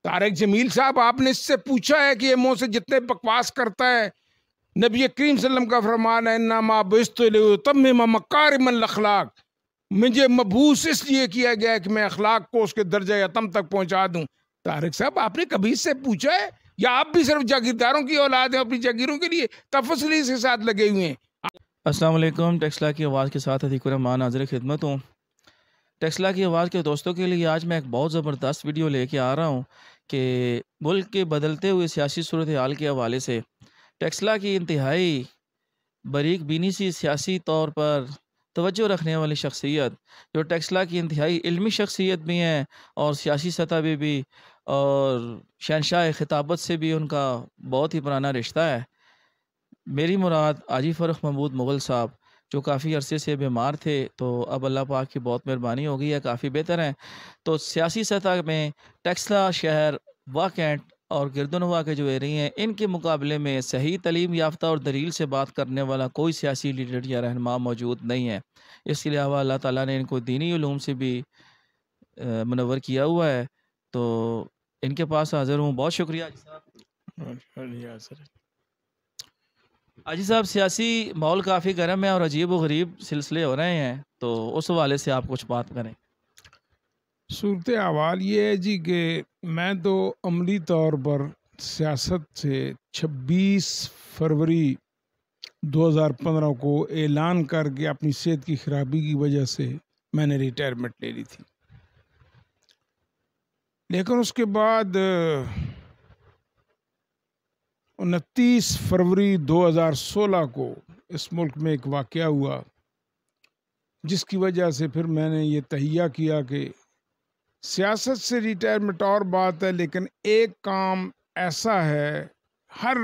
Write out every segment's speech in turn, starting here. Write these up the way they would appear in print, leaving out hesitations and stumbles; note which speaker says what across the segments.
Speaker 1: طارق جمیل صاحب، آپ نے اس سے پوچھا ہے کہ یہ منہ سے جتنے بکواس کرتا ہے؟ نبی کریم صلی اللہ علیہ وسلم کا فرمان ہے انما بعثت لاتمم مکارم الاخلاق، مجھے مبعوث اس لیے کیا گیا ہے کہ میں اخلاق کو اس کے درجہ اتم تک پہنچا دوں۔ طارق صاحب، آپ نے کبھی اس سے پوچھا ہے؟ یا آپ بھی صرف جاگیرداروں کی اولاد ہیں، اپنی جاگیروں کے لیے تفصیلی کے ساتھ لگے ہوئے ہیں؟
Speaker 2: السلام علیکم، ٹیکسلا کی آواز کے ساتھ عتیق الرحمان حاضر خدمت ہوں۔ ٹیکسلا کی آواز کے دوستوں کے لیے آج میں ایک بہت زبردست ویڈیو لے کے آ رہا ہوں کہ ملک کے بدلتے ہوئے سیاسی صورتحال کے حوالے سے ٹیکسلا کی انتہائی باریک بینی سی سیاسی طور پر توجہ رکھنے والی شخصیت، جو ٹیکسلا کی انتہائی علمی شخصیت بھی ہیں اور سیاسی سطح پہ بھی اور شہنشاہ خطابت سے بھی ان کا بہت ہی پرانا رشتہ ہے۔ میری مراد حاجی فرخ محمود مغل صاحب، جو کافی عرصے سے بیمار تھے، تو اب اللہ پاک کی بہت مہربانی ہو گئی ہے، کافی بہتر ہیں۔ تو سیاسی سطح میں ٹیکسلا شہر، واہ کینٹ اور گردنوا کے جو ایریا ہیں، ان کے مقابلے میں صحیح تعلیم یافتہ اور دلیل سے بات کرنے والا کوئی سیاسی لیڈر یا رہنما موجود نہیں ہے۔ اس کے علاوہ اللہ تعالیٰ نے ان کو دینی علوم سے بھی منور کیا ہوا ہے۔ تو ان کے پاس حاضر ہوں۔ بہت شکریہ حاجی صاحب۔ حاجی صاحب، سیاسی ماحول کافی گرم ہے اور عجیب و غریب سلسلے ہو رہے ہیں، تو اس حوالے سے آپ کچھ بات کریں۔
Speaker 1: صورت احوال یہ ہے جی کہ میں تو عملی طور پر سیاست سے 26 فروری 2015 کو اعلان کر کے اپنی صحت کی خرابی کی وجہ سے میں نے ریٹائرمنٹ لے لی تھی، لیکن اس کے بعد 29 فروری 2016 کو اس ملک میں ایک واقعہ ہوا، جس کی وجہ سے پھر میں نے یہ تہیہ کیا کہ سیاست سے ریٹائرمنٹ اور بات ہے، لیکن ایک کام ایسا ہے ہر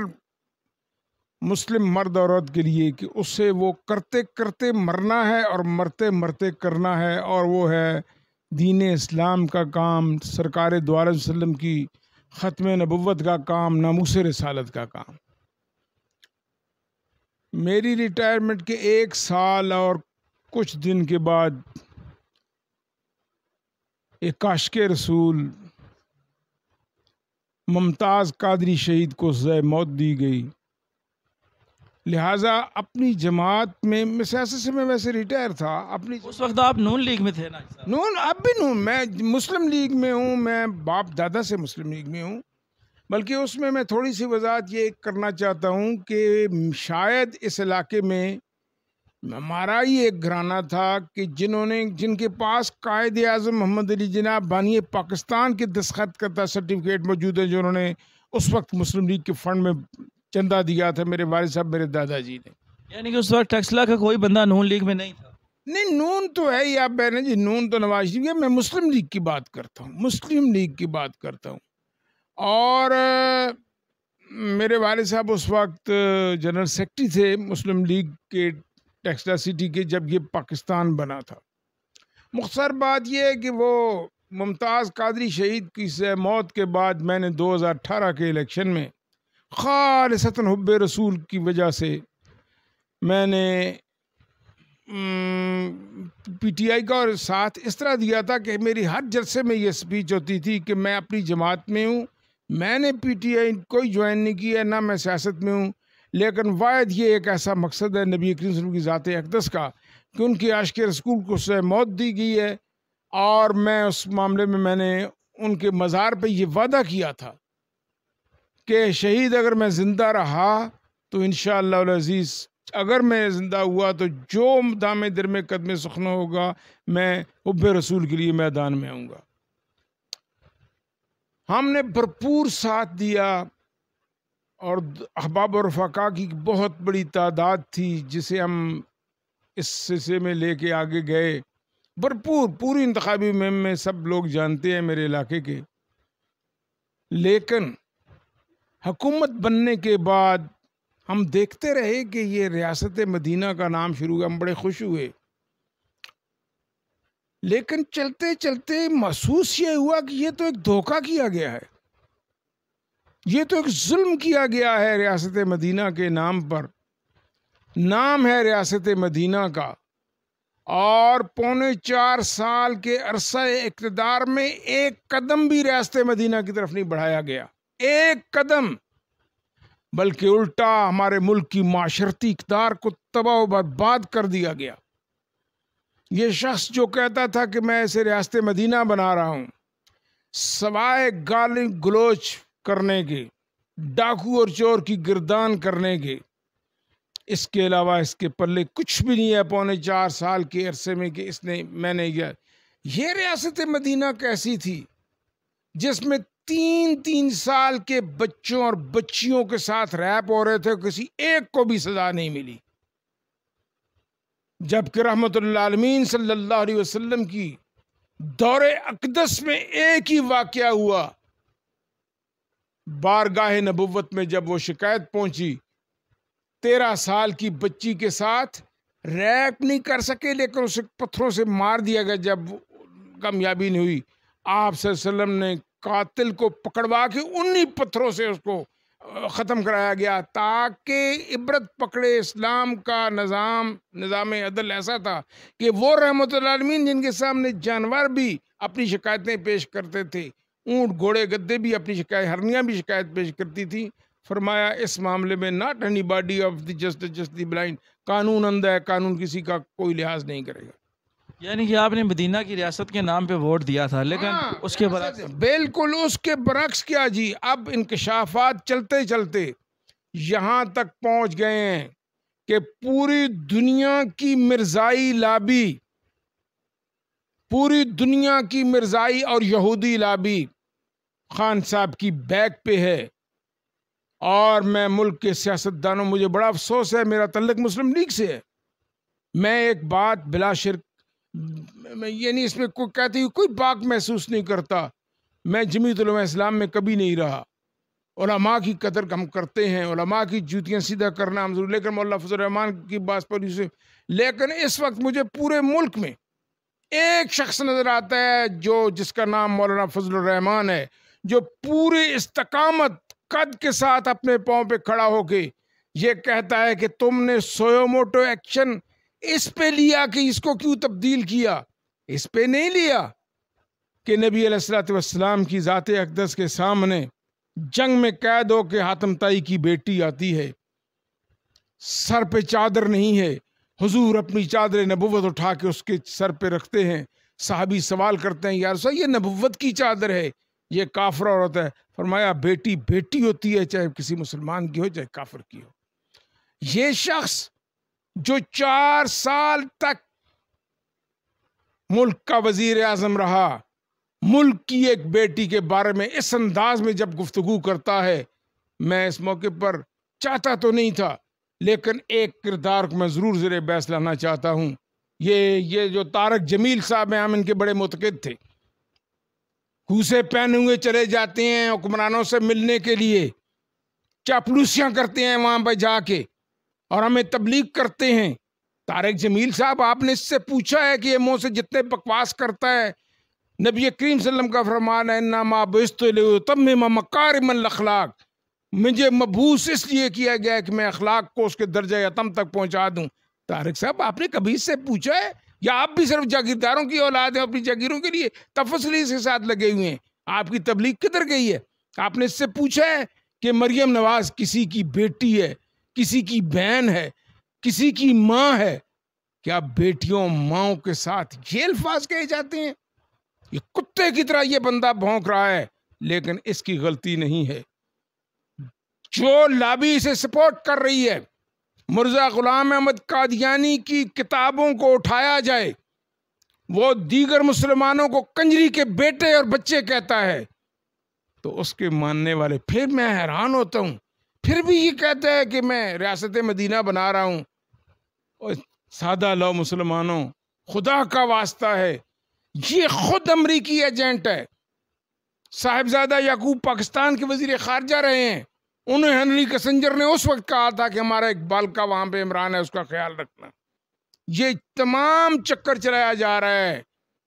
Speaker 1: مسلم مرد اور عورت کے لیے کہ اسے وہ کرتے کرتے مرنا ہے اور مرتے مرتے کرنا ہے، اور وہ ہے دین اسلام کا کام، سرکار دو عالم وسلم کی ختم نبوت کا کام، ناموس رسالت کا کام۔ میری ریٹائرمنٹ کے 1 سال اور کچھ دن کے بعد ایک عاشق رسول ممتاز قادری شہید کو سزائے موت دی گئی، لہٰذا اپنی جماعت میں سیاست سے میں ویسے ریٹائر تھا۔
Speaker 2: اس وقت آپ نون لیگ میں تھے نا؟
Speaker 1: نون اب بھی نون، میں مسلم لیگ میں ہوں، میں باپ دادا سے مسلم لیگ میں ہوں، بلکہ اس میں تھوڑی سی وضاحت یہ کرنا چاہتا ہوں کہ شاید اس علاقے میں ہمارا ہی ایک گھرانہ تھا کہ جن کے پاس قائد اعظم محمد علی جناح بانی پاکستان کے دستخط کرتا سرٹیفکیٹ موجود ہے، جنہوں نے اس وقت مسلم لیگ کے فنڈ میں چندہ دیا تھا، میرے والد صاحب، میرے دادا جی نے۔
Speaker 2: یعنی کہ اس وقت ٹیکسلا کا کوئی بندہ نون لیگ میں نہیں تھا؟
Speaker 1: نہیں، نون تو ہے ہی، آپ بہن جی، نون تو نواز شریف ہے، میں مسلم لیگ کی بات کرتا ہوں، مسلم لیگ کی بات کرتا ہوں۔ اور میرے والد صاحب اس وقت جنرل سیکرٹری تھے مسلم لیگ کے ٹیکسلا سٹی کے، جب یہ پاکستان بنا تھا۔ مختصر بات یہ ہے کہ وہ ممتاز قادری شہید کی موت کے بعد میں نے 2018 کے الیکشن میں خالصتاً حب رسول کی وجہ سے میں نے پی ٹی آئی کا اور ساتھ اس طرح دیا تھا کہ میری ہر جلسے میں یہ سپیچ ہوتی تھی کہ میں اپنی جماعت میں ہوں، میں نے پی ٹی آئی کوئی جوائن نہیں کیا، نہ میں سیاست میں ہوں، لیکن واحد یہ ایک ایسا مقصد ہے نبی کریم صلی اللہ علیہ وسلم کی ذات اقدس کا کہ ان کی عاشق رسول کو سزائے موت دی گئی ہے، اور میں اس معاملے میں نے ان کے مزار پہ یہ وعدہ کیا تھا کہ شہید اگر میں زندہ رہا تو انشاءاللہ العزیز، اگر میں زندہ ہوا تو جو دام در میں قدم سخن ہوگا، میں حب رسول کے لیے میدان میں آؤں گا۔ ہم نے بھرپور ساتھ دیا، اور احباب اور رفقا کی بہت بڑی تعداد تھی جسے ہم اس سلسلے میں لے کے آگے گئے، بھرپور پوری انتخابی مہم میں سب لوگ جانتے ہیں میرے علاقے کے۔ لیکن حکومت بننے کے بعد ہم دیکھتے رہے کہ یہ ریاست مدینہ کا نام شروع ہوا، ہم بڑے خوش ہوئے، لیکن چلتے چلتے محسوس یہ ہوا کہ یہ تو ایک دھوکہ کیا گیا ہے، یہ تو ایک ظلم کیا گیا ہے ریاست مدینہ کے نام پر۔ نام ہے ریاست مدینہ کا، اور 4.25 کے عرصہ اقتدار میں ایک قدم بھی ریاست مدینہ کی طرف نہیں بڑھایا گیا، ایک قدم، بلکہ الٹا ہمارے ملک کی معاشرتی اقتدار کو تباہ و برباد کر دیا گیا۔ یہ شخص جو کہتا تھا کہ میں اسے ریاست مدینہ بنا رہا ہوں، سوائے گالی گلوچ کرنے کے، ڈاکو اور چور کی گردان کرنے کے، اس کے علاوہ اس کے پلے کچھ بھی نہیں ہے 4.25 کے عرصے میں کہ میں نے یہ ریاست مدینہ کیسی تھی جس میں 3 سال کے بچوں اور بچیوں کے ساتھ ریپ ہو رہے تھے، کسی ایک کو بھی سزا نہیں ملی، جبکہ رحمت اللہ عالمین صلی اللہ علیہ وسلم کی دور اقدس میں ایک ہی واقعہ ہوا، بارگاہ نبوت میں جب وہ شکایت پہنچی 13 سال کی بچی کے ساتھ ریپ نہیں کر سکے لیکن اسے پتھروں سے مار دیا گیا، جب کامیابی نہیں ہوئی آپ صلی اللہ علیہ وسلم نے قاتل کو پکڑوا کے انہی پتھروں سے اس کو ختم کرایا گیا تاکہ عبرت پکڑے۔ اسلام کا نظام عدل ایسا تھا کہ وہ رحمت اللہ عالمین جن کے سامنے جانور بھی اپنی شکایتیں پیش کرتے تھے، اونٹ گھوڑے گدے بھی اپنی شکایت، ہرنیاں بھی شکایت پیش کرتی تھی، فرمایا اس معاملے میں not any body of the just the blind, قانون اندھا ہے، قانون کسی کا کوئی لحاظ نہیں کرے گا۔
Speaker 2: یعنی کہ آپ نے مدینہ کی ریاست کے نام پہ ووٹ دیا تھا، لیکن اس کے برعکس
Speaker 1: بالکل اس کے برعکس کیا جی، اب انکشافات چلتے چلتے یہاں تک پہنچ گئے ہیں کہ پوری دنیا کی مرزائی لابی، پوری دنیا کی مرزائی اور یہودی لابی خان صاحب کی بیک پہ ہے۔ اور میں ملک کے سیاستدانوں، مجھے بڑا افسوس ہے، میرا تعلق مسلم لیگ سے ہے، میں ایک بات بلا شرک، یعنی اس میں کوئی کہتی کوئی باک محسوس نہیں کرتا، میں جمعیت علماء اسلام میں کبھی نہیں رہا، علماء کی قدر ہم کرتے ہیں، علماء کی جوتیاں سیدھا کرنا ہم ضرور، لیکن مولانا فضل الرحمان کی بات پر اسے، لیکن اس وقت مجھے پورے ملک میں ایک شخص نظر آتا ہے جس کا نام مولانا فضل الرحمان ہے، جو پوری استقامت قد کے ساتھ اپنے پاؤں پہ کھڑا ہو کے یہ کہتا ہے کہ تم نے سوئو موٹو ایکشن اس پہ لیا کہ اس کو کیوں تبدیل کیا، اس پہ نہیں لیا کہ نبی علیہ الصلوۃ والسلام کی ذات اقدس کے سامنے جنگ میں قید ہو کے حاتم طائی کی بیٹی آتی ہے، سر پہ چادر نہیں ہے، حضور اپنی چادر نبوت اٹھا کے اس کے سر پہ رکھتے ہیں، صحابی سوال کرتے ہیں یا رسول یہ نبوت کی چادر ہے، یہ کافر عورت ہے، فرمایا بیٹی بیٹی ہوتی ہے، چاہے کسی مسلمان کی ہو چاہے کافر کی ہو۔ یہ شخص جو 4 سال تک ملک کا وزیر اعظم رہا، ملک کی ایک بیٹی کے بارے میں اس انداز میں جب گفتگو کرتا ہے، میں اس موقع پر چاہتا تو نہیں تھا لیکن ایک کردار کو میں ضرور زیر بحث لانا چاہتا ہوں۔ یہ جو طارق جمیل صاحب ہیں، ہم ان کے بڑے معتقد تھے، کوسے پہنے ہوئے چلے جاتے ہیں حکمرانوں سے ملنے کے لیے، چاپلوسیاں کرتے ہیں وہاں پہ جا کے اور ہمیں تبلیغ کرتے ہیں۔ طارق جمیل صاحب، آپ نے اس سے پوچھا ہے کہ یہ منہ سے جتنے بکواس کرتا ہے، نبی کریم صلی اللہ علیہ وسلم کا فرمان ہے انما بعثت لاتمم مکارم الاخلاق، مجھے مبعوث اس لیے کیا گیا ہے کہ میں اخلاق کو اس کے درجہ اتم تک پہنچا دوں۔ طارق صاحب، آپ نے کبھی اس سے پوچھا ہے یا آپ بھی صرف جاگیرداروں کی اولاد ہیں، اپنی جاگیروں کے لیے تفصیلی کے ساتھ لگے ہوئے ہیں؟ آپ کی تبلیغ کدھر گئی ہے؟ آپ نے اس سے پوچھا ہے کہ مریم نواز کسی کی بیٹی ہے، کسی کی بہن ہے، کسی کی ماں ہے؟ کیا بیٹیوں ماؤں کے ساتھ یہ الفاظ کہے جاتے ہیں؟ یہ کتے کی طرح یہ بندہ بھونک رہا ہے، لیکن اس کی غلطی نہیں ہے۔ جو لابی اسے سپورٹ کر رہی ہے، مرزا غلام احمد قادیانی کی کتابوں کو اٹھایا جائے، وہ دیگر مسلمانوں کو کنجری کے بیٹے اور بچے کہتا ہے، تو اس کے ماننے والے، پھر میں حیران ہوتا ہوں، پھر بھی یہ کہتا ہے کہ میں ریاست مدینہ بنا رہا ہوں۔ اور سادہ لو مسلمانوں، خدا کا واسطہ ہے، یہ خود امریکی ایجنٹ ہے۔ صاحبزادہ یعقوب پاکستان کے وزیر خارجہ رہے ہیں، انہیں ہنری کسنجر نے اس وقت کہا تھا کہ ہمارا اقبال کا وہاں پہ عمران ہے، اس کا خیال رکھنا۔ یہ تمام چکر چلایا جا رہا ہے۔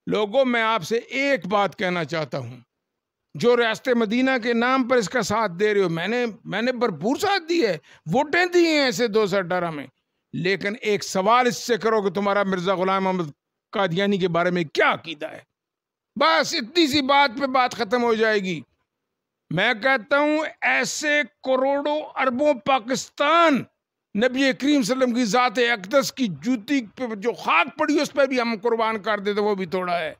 Speaker 1: لوگوں، میں آپ سے ایک بات کہنا چاہتا ہوں، جو ریاست مدینہ کے نام پر اس کا ساتھ دے رہے ہو، میں نے بھرپور ساتھ دی ہے، ووٹیں دی ہیں ایسے 2018 میں، لیکن ایک سوال اس سے کرو کہ تمہارا مرزا غلام محمد قادیانی کے بارے میں کیا عقیدہ ہے، بس اتنی سی بات پہ بات ختم ہو جائے گی۔ میں کہتا ہوں ایسے کروڑوں اربوں پاکستان نبی کریم صلی اللہ علیہ وسلم کی ذات اقدس کی جوتی پہ جو خاک پڑی اس پہ بھی ہم قربان کر دیتے، وہ بھی تھوڑا ہے۔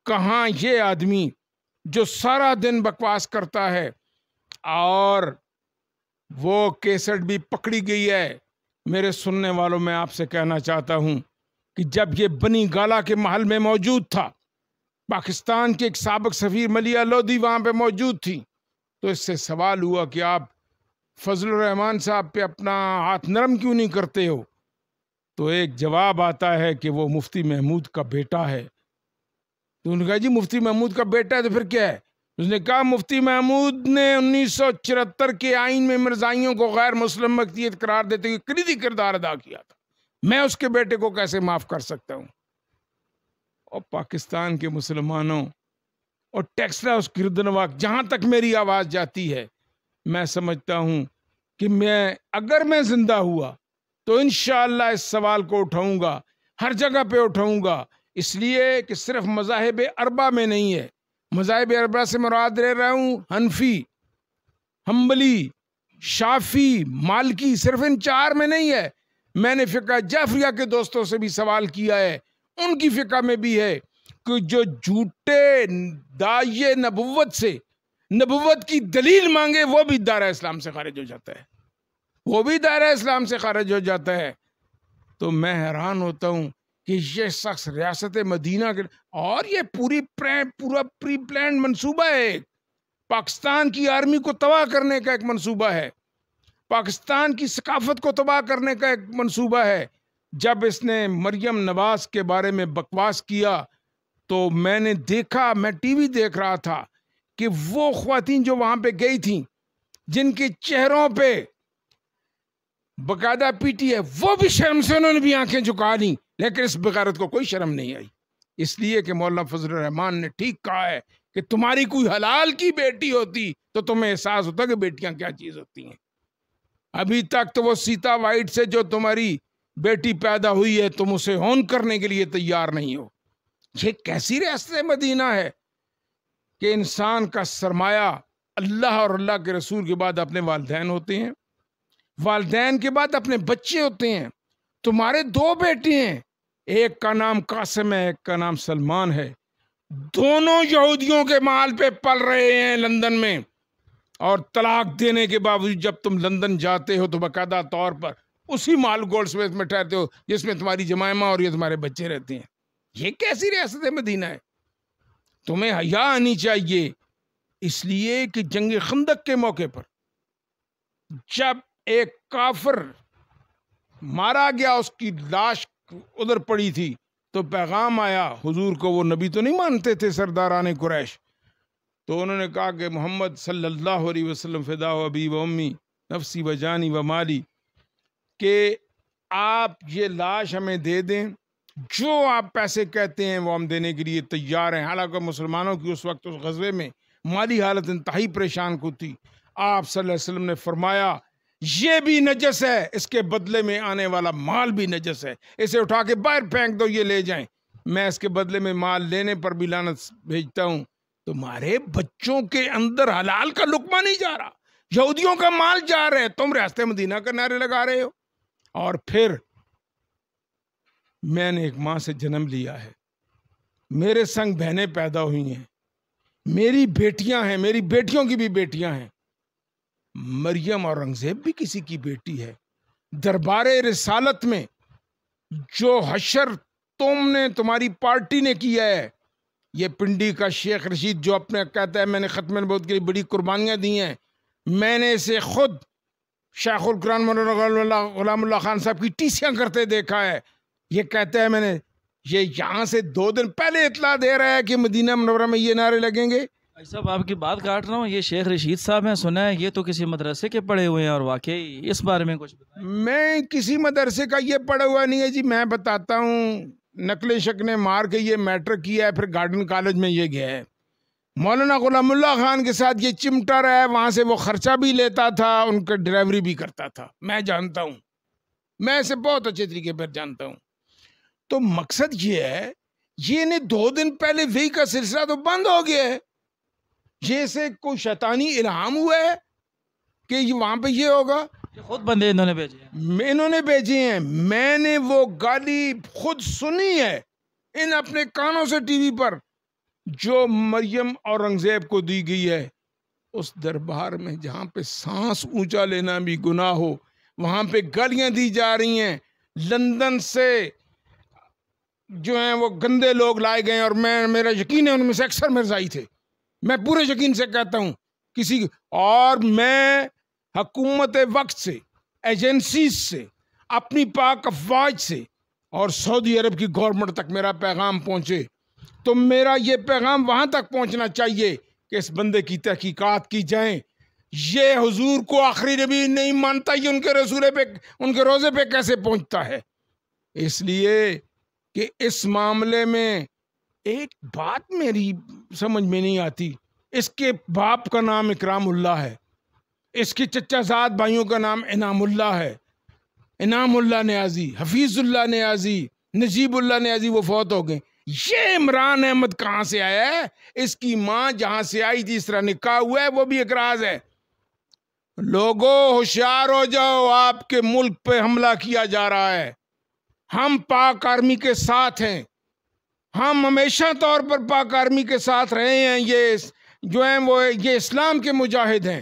Speaker 1: کہاں یہ آدمی جو سارا دن بکواس کرتا ہے، اور وہ کیسٹ بھی پکڑی گئی ہے۔ میرے سننے والوں، میں آپ سے کہنا چاہتا ہوں کہ جب یہ بنی گالا کے محل میں موجود تھا، پاکستان کے ایک سابق سفیر ملیہ لودھی وہاں پہ موجود تھی، تو اس سے سوال ہوا کہ آپ فضل الرحمان صاحب پہ اپنا ہاتھ نرم کیوں نہیں کرتے ہو؟ تو ایک جواب آتا ہے کہ وہ مفتی محمود کا بیٹا ہے۔ تو انہوں نے کہا جی مفتی محمود کا بیٹا ہے تو پھر کیا ہے؟ اس نے کہا مفتی محمود نے 1974 کے آئین میں مرزائیوں کو غیر مسلم ملکیت قرار دیتے ہوئے کلیدی کردار ادا کیا تھا، میں اس کے بیٹے کو کیسے معاف کر سکتا ہوں؟ اور پاکستان کے مسلمانوں اور ٹیکسلا اس گردنواں، جہاں تک میری آواز جاتی ہے، میں سمجھتا ہوں کہ اگر میں زندہ ہوا تو انشاءاللہ اس سوال کو اٹھاؤں گا، ہر جگہ پہ اٹھاؤں گا، اس لیے کہ صرف مذاہب اربع میں نہیں ہے۔ مذاہب اربع سے مراد لے رہا ہوں حنفی، حنبلی، شافی، مالکی، صرف ان چار میں نہیں ہے۔ میں نے فقہ جعفریہ کے دوستوں سے بھی سوال کیا ہے، ان کی فقہ میں بھی ہے کہ جو جھوٹے داعیے نبوت سے نبوت کی دلیل مانگے وہ بھی دائرہ اسلام سے خارج ہو جاتا ہے، وہ بھی دائرہ اسلام سے خارج ہو جاتا ہے۔ تو میں حیران ہوتا ہوں کہ یہ شخص ریاست مدینہ کے، اور یہ پورا پری پلانڈ منصوبہ ہے، پاکستان کی آرمی کو تباہ کرنے کا ایک منصوبہ ہے، پاکستان کی ثقافت کو تباہ کرنے کا ایک منصوبہ ہے۔ جب اس نے مریم نواز کے بارے میں بکواس کیا تو میں نے دیکھا، میں ٹی وی دیکھ رہا تھا کہ وہ خواتین جو وہاں پہ گئی تھیں، جن کے چہروں پہ باقاعدہ پیٹی ہے، وہ بھی شرم سے انہوں نے بھی آنکھیں جھکا لیں، لیکن اس بغیرت کو کوئی شرم نہیں آئی، اس لیے کہ مولانا فضل الرحمان نے ٹھیک کہا ہے کہ تمہاری کوئی حلال کی بیٹی ہوتی تو تمہیں احساس ہوتا کہ بیٹیاں کیا چیز ہوتی ہیں۔ ابھی تک تو وہ سیتا وائٹ سے جو تمہاری بیٹی پیدا ہوئی ہے، تم اسے ہون کرنے کے لیے تیار نہیں ہو۔ یہ کیسی ریاست مدینہ ہے کہ انسان کا سرمایہ اللہ اور اللہ کے رسول کے بعد اپنے والدین ہوتے ہیں، والدین کے بعد اپنے بچے ہوتے ہیں۔ تمہارے دو بیٹے ہیں، ایک کا نام قاسم ہے، ایک کا نام سلمان ہے، دونوں یہودیوں کے محل پہ پل رہے ہیں لندن میں، اور طلاق دینے کے باوجود جب تم لندن جاتے ہو تو باقاعدہ طور پر اسی مال گولڈ سمتھ میں ٹھہرتے ہو جس میں تمہاری جمائمہ اور یہ تمہارے بچے رہتے ہیں۔ یہ کیسی ریاست مدینہ ہے؟ تمہیں حیا آنی چاہیے، اس لیے کہ جنگ خندق کے موقع پر جب ایک کافر مارا گیا، اس کی لاش ادھر پڑی تھی، تو پیغام آیا حضور کو، وہ نبی تو نہیں مانتے تھے سرداران قریش، تو انہوں نے کہا کہ محمد صلی اللہ علیہ وسلم فدا و ابی و امی نفسی و جانی و مالی، کہ آپ یہ لاش ہمیں دے دیں، جو آپ پیسے کہتے ہیں وہ ہم دینے کے لیے تیار ہیں۔ حالانکہ مسلمانوں کی اس وقت اس غزوے میں مالی حالت انتہائی پریشان کو تھی۔ آپ صلی اللہ علیہ وسلم نے فرمایا یہ بھی نجس ہے، اس کے بدلے میں آنے والا مال بھی نجس ہے، اسے اٹھا کے باہر پھینک دو، یہ لے جائیں، میں اس کے بدلے میں مال لینے پر بھی لعنت بھیجتا ہوں۔ تمہارے بچوں کے اندر حلال کا لقمہ نہیں جا رہا، یہودیوں کا مال جا رہا ہے، تم ریاست مدینہ کا نعرے لگا رہے ہو۔ اور پھر میں نے ایک ماں سے جنم لیا ہے، میرے سنگ بہنیں پیدا ہوئی ہیں، میری بیٹیاں ہیں، میری بیٹیوں کی بھی بیٹیاں ہیں، مریم اورنگزیب بھی کسی کی بیٹی ہے۔ دربار رسالت میں جو حشر تمہاری پارٹی نے کیا ہے، یہ پنڈی کا شیخ رشید جو اپنے کہتا ہے میں نے ختم نبوت کے لیے بڑی قربانیاں دی ہیں، میں نے اسے خود شیخ القرآن مولانا غلام اللہ خان صاحب کی ٹیسیاں کرتے دیکھا ہے۔ یہ کہتا ہے میں نے یہ یہاں سے 2 دن پہلے اطلاع دے رہا ہے کہ مدینہ منورہ میں یہ نعرے لگیں گے۔
Speaker 2: بھائی صاحب آپ کی بات کاٹ رہا ہوں، یہ شیخ رشید صاحب میں سنا ہے یہ تو کسی مدرسے کے پڑھے ہوئے ہیں، اور واقعی اس بارے میں کچھ بتائیں۔
Speaker 1: میں کسی مدرسے کا یہ پڑھا ہوا نہیں ہے جی، میں بتاتا ہوں، نقل شکنے مار کے یہ میٹرک کیا ہے، پھر گارڈن کالج میں یہ گیا ہے، مولانا غلام اللہ خان کے ساتھ یہ چمٹا رہا ہے، وہاں سے وہ خرچہ بھی لیتا تھا، ان کا ڈرائیوری بھی کرتا تھا، میں جانتا ہوں۔ میں اسے بہت اچھے طریقے پر جانتا ہوں. تو مقصد یہ ہے، یہ نہیں 2 دن پہلے وہی کا سلسلہ تو بند ہو گیا ہے. یہ سے کوئی شیطانی الہام ہوا ہے کہ یہ وہاں پہ یہ ہوگا.
Speaker 2: خود بندے انہوں نے بھیجے ہیں،
Speaker 1: انہوں نے بھیجے ہیں. میں نے وہ گالی خود سنی ہے ان اپنے کانوں سے ٹی وی پر، جو مریم اورنگزیب کو دی گئی ہے. اس دربار میں جہاں پہ سانس اونچا لینا بھی گناہ ہو، وہاں پہ گالیاں دی جا رہی ہیں. لندن سے جو ہیں وہ گندے لوگ لائے گئے، اور میرا یقین ہے ان میں سے اکثر مرزائی تھے. میں پورے یقین سے کہتا ہوں اور میں حکومت وقت سے، ایجنسیز سے، اپنی پاک افواج سے اور سعودی عرب کی گورنمنٹ تک میرا پیغام پہنچے تو میرا یہ پیغام وہاں تک پہنچنا چاہیے کہ اس بندے کی تحقیقات کی جائیں. یہ حضور کو آخری نبی نہیں مانتا، یہ ان کے رسولے پہ، ان کے روزے پہ کیسے پہنچتا ہے؟ اس لیے کہ اس معاملے میں ایک بات میری سمجھ میں نہیں آتی. اس کے باپ کا نام اکرام اللہ ہے، اس کے چچا زاد بھائیوں کا نام انعام اللہ ہے. انعام اللہ نیازی، حفیظ اللہ نیازی، نجیب اللہ نیازی، وہ فوت ہو گئے. یہ عمران احمد کہاں سے آیا ہے؟ اس کی ماں جہاں سے آئی تھی، اس طرح نکاح ہوا ہے، وہ بھی ایک راز ہے. لوگوں ہوشیار ہو جاؤ، آپ کے ملک پہ حملہ کیا جا رہا ہے. ہم پاک آرمی کے ساتھ ہیں، ہم ہمیشہ طور پر پاک آرمی کے ساتھ رہے ہیں. یہ جو ہیں وہ یہ اسلام کے مجاہد ہیں.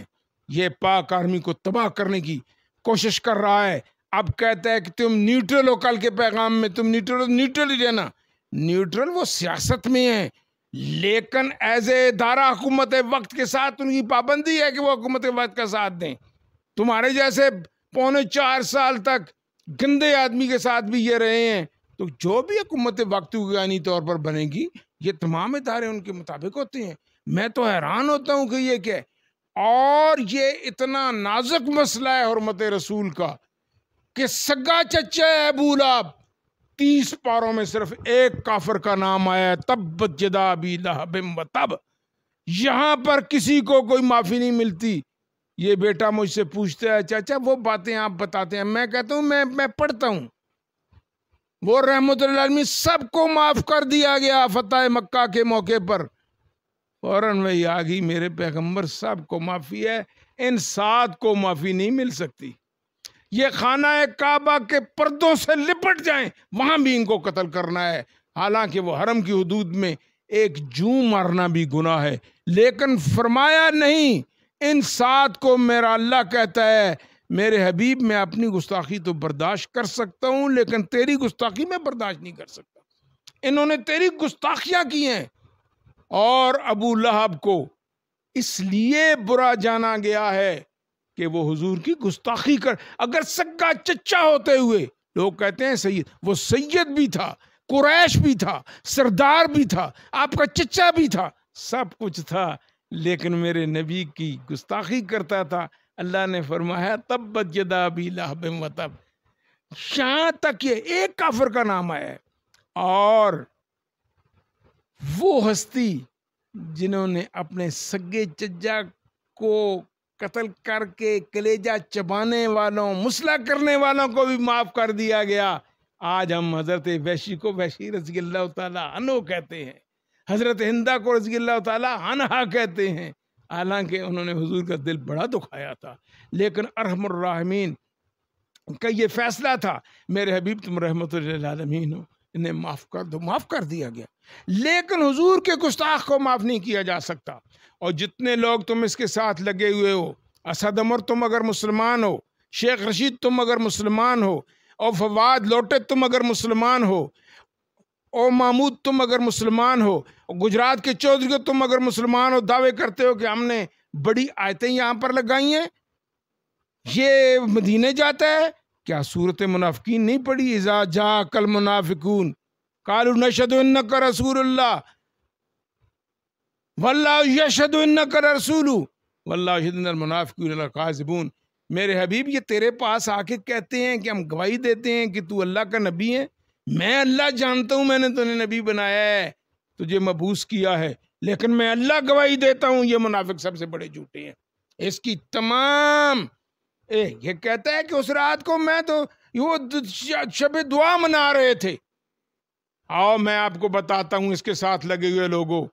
Speaker 1: یہ پاک آرمی کو تباہ کرنے کی کوشش کر رہا ہے. اب کہتا ہے کہ تم نیوٹرل ہو، کل کے پیغام میں تم نیوٹرل ہی رہنا. نیوٹرل وہ سیاست میں ہیں، لیکن ایز اے ادارہ حکومت وقت کے ساتھ ان کی پابندی ہے کہ وہ حکومت وقت کا ساتھ دیں. تمہارے جیسے 3.25 سال تک گندے آدمی کے ساتھ بھی یہ رہے ہیں. تو جو بھی حکومت وقت یعنی طور پر بنے گی، یہ تمام ادارے ان کے مطابق ہوتے ہیں. میں تو حیران ہوتا ہوں کہ یہ کیا ہے. اور یہ اتنا نازک مسئلہ ہے حرمت رسول کا کہ سگا چچا ہے ابو لہب، 30 پاروں میں صرف ایک کافر کا نام آیا ہے، تبت یدا ابی لہب وتب. یہاں پر کسی کو کوئی معافی نہیں ملتی. یہ بیٹا مجھ سے پوچھتا ہے چاچا وہ باتیں آپ بتاتے ہیں، میں کہتا ہوں میں پڑھتا ہوں. وہ رحمت اللہ علیہ سب کو معاف کر دیا گیا فتح مکہ کے موقع پر. فوراً وہی آ گئی، میرے پیغمبر سب کو معافی ہے، ان 7 کو معافی نہیں مل سکتی. یہ خانہ کعبہ کے پردوں سے لپٹ جائیں، وہاں بھی ان کو قتل کرنا ہے. حالانکہ وہ حرم کی حدود میں ایک جوں مارنا بھی گناہ ہے. لیکن فرمایا نہیں، ان 7 کو میرا اللہ کہتا ہے میرے حبیب میں اپنی گستاخی تو برداشت کر سکتا ہوں، لیکن تیری گستاخی میں برداشت نہیں کر سکتا. انہوں نے تیری گستاخیاں کی ہیں. اور ابو لہب کو اس لیے برا جانا گیا ہے کہ وہ حضور کی گستاخی کر. اگر سگا چچا ہوتے ہوئے، لوگ کہتے ہیں سید، وہ سید بھی تھا، قریش بھی تھا، سردار بھی تھا، آپ کا چچا بھی تھا، سب کچھ تھا، لیکن میرے نبی کی گستاخی کرتا تھا. اللہ نے فرمایا تبت یدا ابی لہب وتب. یہاں تک یہ ایک کافر کا نام آیا ہے. اور وہ ہستی جنہوں نے اپنے سگے چچا کو قتل کر کے کلیجہ چبانے والوں، مسلح کرنے والوں کو بھی معاف کر دیا گیا. آج ہم حضرت وحشی کو وحشی رضی اللہ تعالیٰ عنہ کہتے ہیں، حضرت ہندہ کو رضی اللہ تعالیٰ عنہا کہتے ہیں، حالانکہ انہوں نے حضور کا دل بڑا دکھایا تھا. لیکن ارحم الراحمین کا یہ فیصلہ تھا میرے حبیب تم رحمت للعالمین ہو، انہیں معاف کر دو، معاف کر دیا گیا. لیکن حضور کے گستاخ کو معاف نہیں کیا جا سکتا. اور جتنے لوگ تم اس کے ساتھ لگے ہوئے ہو، اسد عمر تم اگر مسلمان ہو، شیخ رشید تم اگر مسلمان ہو، اور فواد لوٹے تم اگر مسلمان ہو، اور محمود تم اگر مسلمان ہو، اور گجرات کے چودھری تم اگر مسلمان ہو، دعوے کرتے ہو کہ ہم نے بڑی آیتیں یہاں پر لگائی ہیں، یہ مدینے جاتا ہے، کیا صورت منافقین نہیں پڑھی؟ اذا جاءک المنافقون قالوا نشهد انک رسول اللہ واللہ یشہد انک رسول واللہ یشہد ان المنافقین لکاذبون. میرے حبیب یہ تیرے پاس آ کے کہتے ہیں کہ ہم گواہی دیتے ہیں کہ تو اللہ کا نبی ہے. میں اللہ جانتا ہوں، میں نے تمہیں نبی بنایا ہے، تجھے مبعوث کیا ہے، لیکن میں اللہ گواہی دیتا ہوں یہ منافق سب سے بڑے جھوٹے ہیں. اس کی تمام یہ کہتا ہے کہ اس رات کو میں تو وہ شب دعا منا رہے تھے. آؤ میں آپ کو بتاتا ہوں اس کے ساتھ لگے ہوئے لوگوں.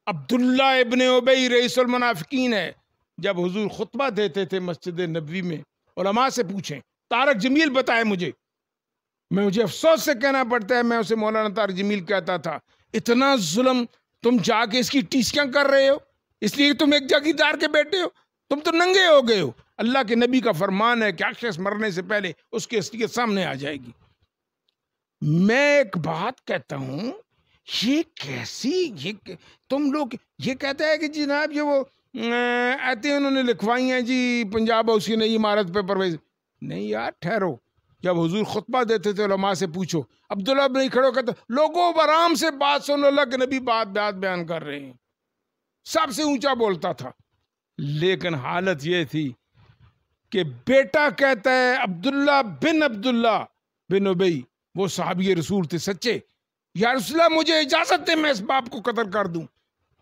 Speaker 1: عبداللہ ابن ابی رئیس المنافقین ہے. جب حضور خطبہ دیتے تھے مسجد نبوی میں، علماء سے پوچھیں، طارق جمیل بتائے مجھے افسوس سے کہنا پڑتا ہے، میں اسے مولانا طارق جمیل کہتا تھا، اتنا ظلم تم جا کے اس کی ٹیسیاں کر رہے ہو، اس لیے تم ایک جاگیردار کے بیٹے ہو، تم تو ننگے ہو گئے ہو. اللہ کے نبی کا فرمان ہے کہ ہر شخص مرنے سے پہلے اس کی اصلیت سامنے آ جائے گی. میں ایک بات کہتا ہوں، یہ کیسی تم لوگ یہ کہتا ہے کہ جناب یہ وہ آتے انہوں نے لکھوائی ہیں جی پنجاب ہاؤس کی نئی عمارت پہ پرویز. نہیں یار ٹھہرو، جب حضور خطبہ دیتے تھے علماء سے پوچھو. عبداللہ بن کھڑو کہتے لوگوں آرام سے بات سن، اللہ کے نبی بات بیان کر رہے ہیں. سب سے اونچا بولتا تھا. لیکن حالت یہ تھی کہ بیٹا کہتا ہے عبداللہ بن ابی، وہ صحابی رسول تھے سچے، یا رسول اللہ مجھے اجازت دے میں اس باپ کو قتل کر دوں،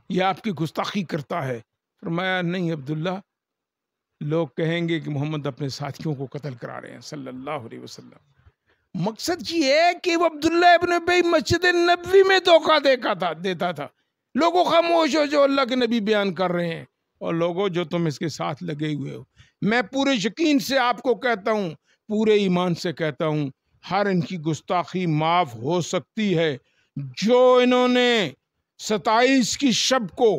Speaker 1: یہ آپ کی گستاخی کرتا ہے. فرمایا نہیں عبداللہ، لوگ کہیں گے کہ محمد اپنے ساتھیوں کو قتل کرا رہے ہیں صلی اللہ علیہ وسلم. مقصد یہ ہے کہ وہ عبداللہ ابن ابی مسجد نبوی میں دھوکہ دیتا تھا. لوگوں خاموش ہو جو اللہ کے نبی بیان کر رہے ہیں، اور لوگوں جو تم اس کے ساتھ لگے ہوئے ہو. میں پورے یقین سے آپ کو کہتا ہوں، پورے ایمان سے کہتا ہوں، ہر ان کی گستاخی معاف ہو سکتی ہے. جو انہوں نے 27 کی شب کو